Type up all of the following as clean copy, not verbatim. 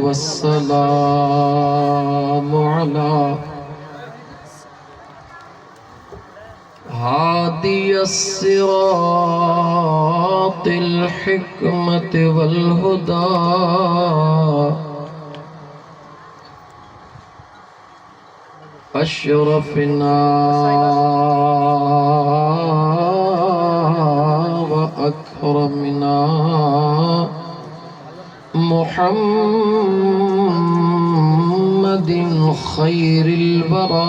वस्सलामु अला हादियस सिरातिल हिकमति वल हुदा अशरफना व अकरमना मुहम्मदिन खैरिल बरा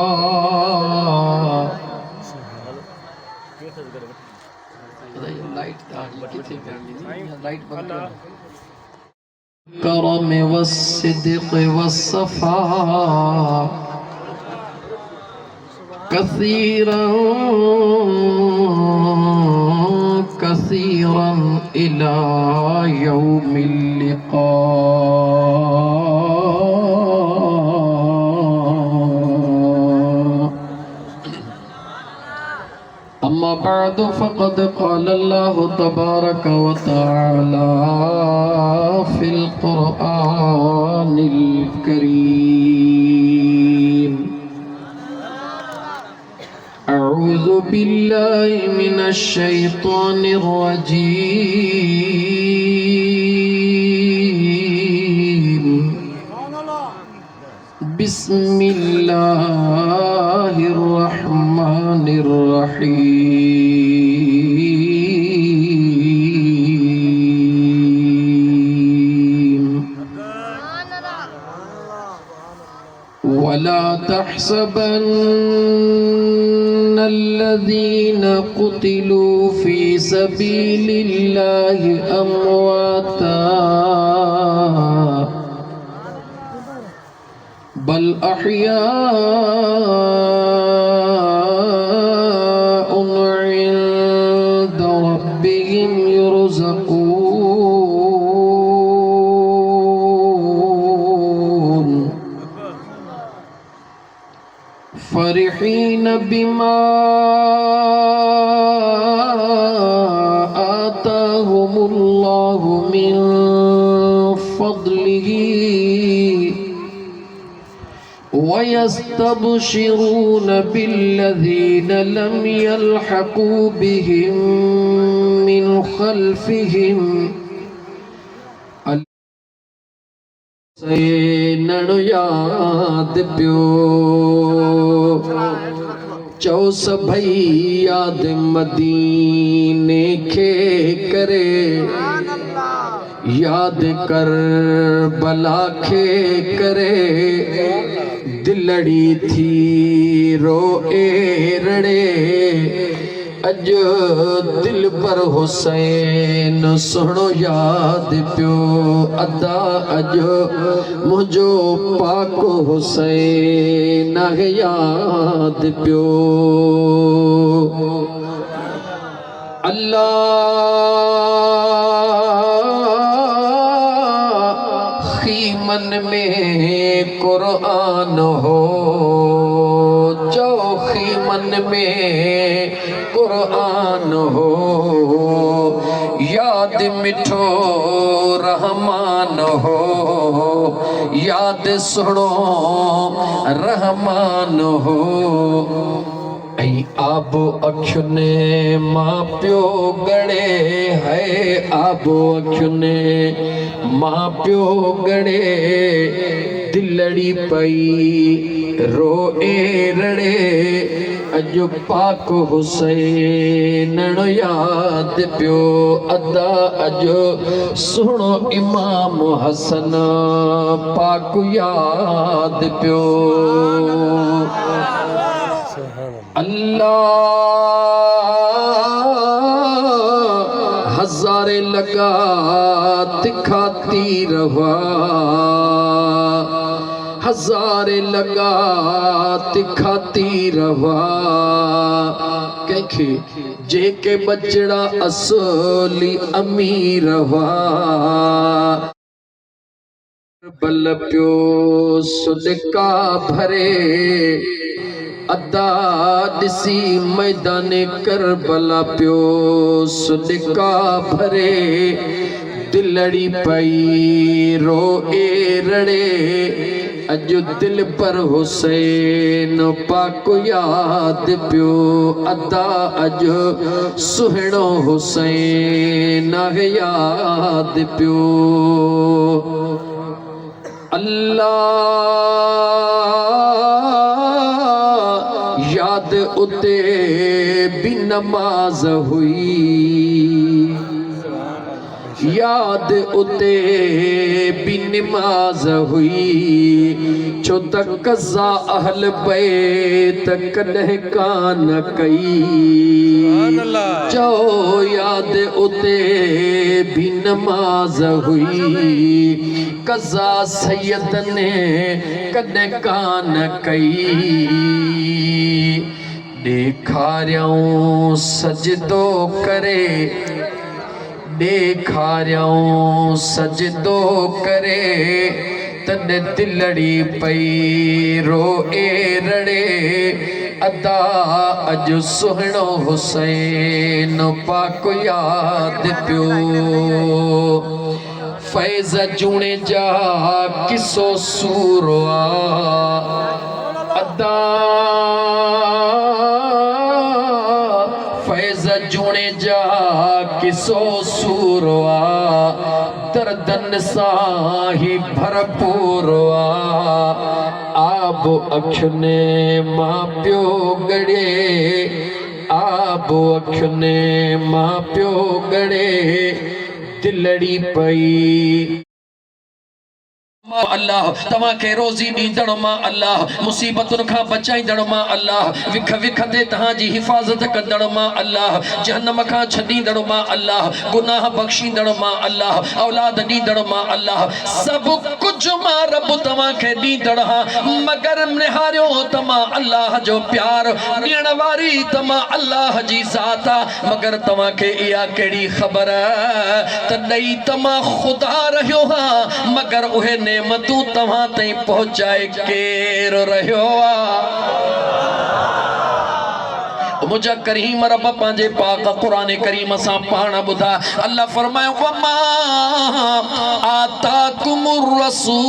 करम वस्सिद्क़ वस्सफ़ा कसीरन कसीरन इला यौमिल लिक़ा। अम्मा बअद फ़क़द क़ाल अल्लाहु तबारक व तआला फ़िल क़ुरआनिल करीम अऊज़ु बिल्लाहि मिनश शैतानिर रजीम बिस्मिल्लाहिर रहमानिर रहीम वला तहसबन्नल्लज़ीन क़ुतिलू फ़ी सबीलिल्लाहि अमवाता बल अहयाउन इंद रब्बिहिम युरज़क़ून फ़रिहीन बिमा आताहुमुल्लाहु मिन फ़द्लिही वयस्तबशिरून बिल्लज़ीन लम यल्हक़ू बिहिम मिन ख़ल्फ़िहिम नण याद प्यो चौस भई याद मदीने खे करे याद कर बला खे करे दिलड़ी थी रोए रड़े अज दिल पर हुसैन सुनो याद प्यो अदा अज मुझो पाक हुसैन याद प्यो अल्लाह मन में कुरान हो चौखी मन में कुरान हो याद मिठो रहमान हो याद सुनो रहमान हो आबो अखुने माँ प्यो गड़े है आबो अखुने माँ प्यो गड़े दिलड़ी पई रोए रड़े अजो पाक हुसैन याद प्यो अदा अजो सुनो इमाम हसन पाक याद प्यो अल्लाह हजारे लगा तिखाती रवा हजारे लगा तिखाती रवा कंखे जेके बचड़ा असली अमीर रवा बल प्यो सुदका भरे अदा दिसी मैदान करबला प्यो सुदका भरे दिलड़ी पई रोए रड़े अजो दिल पर हुसैन पाक याद पियो अदा अजो सुहणो हुसैन याद पियो अल्लाह याद उते भी नमाज हुई याद उते भी नमाज हुई छो त कज़ा अहल बैत कॾहिं कान कई चो याद उते भी नमाज हुई कज़ा सैयद ने कॾहिं कान कई ॾेखारियऊं सजदो करे ॾेखारियऊं सजदो करे तन दिलड़ी पई रोए रड़े अदा अज सुहणो हुसैन पाक याद पियो फैज़ जूणे जा किसो सूरो अदा फैज़ जूणे जा किसो सूरवा दर्दन सां ही भरपूर आब अखियुनि मां पियो गड़े आब अखियुनि मां पियो गड़े दिलड़ी पई अल्लाह तवा के रोजी दींदड़ मां अल्लाह मुसीबतुन खां बचाईंदड़ मां अल्लाह विख विख ते तहां जी हिफाजत कंदड़ मां अल्लाह जहन्नम खां छॾींदड़ मां अल्लाह गुनाह बख्शींदड़ मां अल्लाह औलाद ॾींदड़ मां अल्लाह सब कुछ मां रब तवा के ॾींदड़ हां मगर निहारियो तमा अल्लाह जो प्यार ॾियण वारी तमा अल्लाह जी ज़ात आ मगर तवा के इया केड़ी खबर त ॾई तमा खुदा रहियो हां मगर उहे नेमतूं तव्हां ताईं पहुचाए केर रहियो मुझा करीम रब पंहिंजे पाक कुरान करीम सां पाण ॿुधा अल्लाह फरमायो वमा आताकुमुर रसूल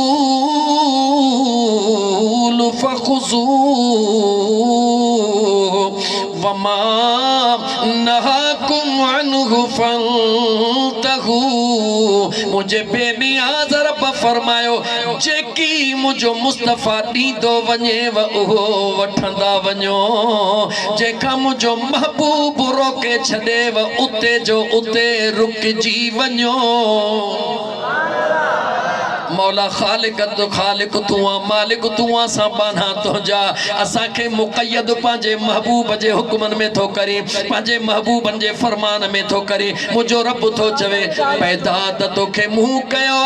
फखुज़ू वमा नहाकुम अन्हु फंतहू मुझे बेनियाज़ रब फरमायो जेकी मुझो मुस्तफ़ा ॾींदो वञेव उहो वठंदा वञो जेका मुझो महबूब रोके छॾेव उते जो उते रुकजी वञो मौला खालिक तू मालिक तू सां बाना तो जा असा के मुक़य्यद पंहिंजे महबूब जे हुक्मन में थो करे पंहिंजे महबूबन जे फरमान में थो करे मुझो रब थो चवे पैदा त तोखे मुंह कयो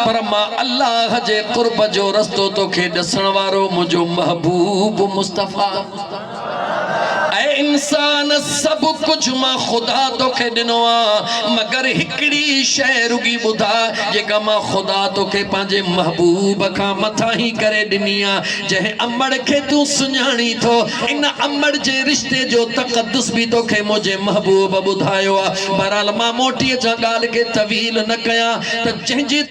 पर मां अल्लाह जे क़ुर्ब जो रस्तो तोखे ॾसण वारो मुझो महबूब मुस्तफ़ा ऐ इंसान सब कुछ मां खुदा तोखे ॾिनो मगर हिकड़ी शय रुगी ॿुधा जेका मां खुदा तोखे पंहिंजे महबूब खां मथा ही करे ॾिनी जंहिं अमड़ खे तूं सुञाणी थो इन अमड़ जे रिश्ते जो तक़द्दुस भी तोखे मुझे महबूब ॿुधायो बहरहाल मां मोटी अचां ॻाल्हि खे तवील न कयां त जंहिंजी